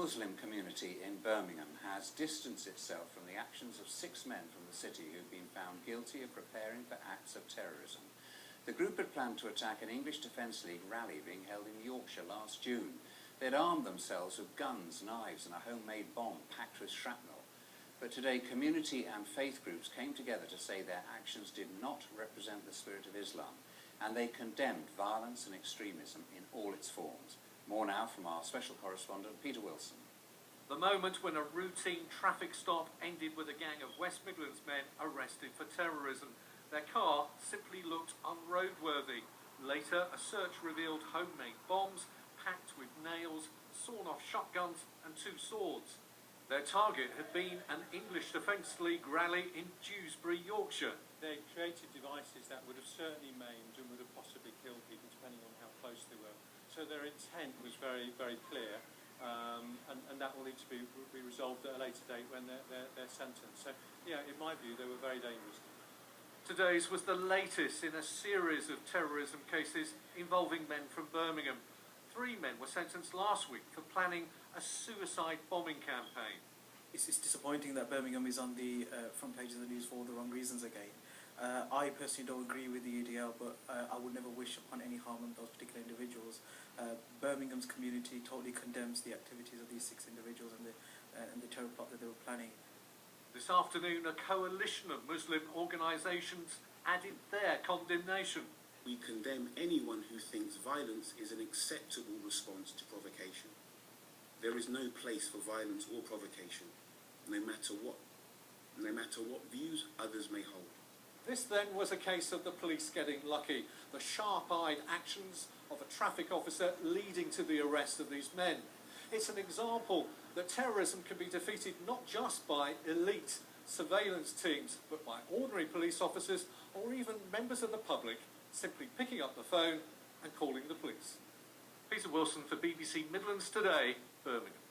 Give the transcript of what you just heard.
Muslim community in Birmingham has distanced itself from the actions of 6 men from the city who've been found guilty of preparing for acts of terrorism. The group had planned to attack an English Defence League rally being held in Yorkshire last June. They'd armed themselves with guns, knives and a homemade bomb packed with shrapnel. But today community and faith groups came together to say their actions did not represent the spirit of Islam, and they condemned violence and extremism in all its forms. More now from our special correspondent Peter Wilson. The moment when a routine traffic stop ended with a gang of West Midlands men arrested for terrorism. Their car simply looked unroadworthy. Later, a search revealed homemade bombs packed with nails, sawn-off shotguns and 2 swords. Their target had been an English Defence League rally in Dewsbury, Yorkshire. They created devices that would have certainly maimed and would have possibly killed people depending on how close they were. So their intent was very, very clear, and that will need to be resolved at a later date when they're sentenced. So, yeah, in my view, they were very dangerous. Today's was the latest in a series of terrorism cases involving men from Birmingham. 3 men were sentenced last week for planning a suicide bombing campaign. It's disappointing that Birmingham is on the front page of the news for all the wrong reasons again. I personally don't agree with the EDL, but I would never wish upon any harm on those particular individuals. Birmingham's community totally condemns the activities of these 6 individuals and the terror plot that they were planning. This afternoon, a coalition of Muslim organisations added their condemnation. We condemn anyone who thinks violence is an acceptable response to provocation. There is no place for violence or provocation, no matter what views others may hold. This then was a case of the police getting lucky, the sharp-eyed actions of a traffic officer leading to the arrest of these men. It's an example that terrorism can be defeated not just by elite surveillance teams, but by ordinary police officers or even members of the public simply picking up the phone and calling the police. Peter Wilson for BBC Midlands Today, Birmingham.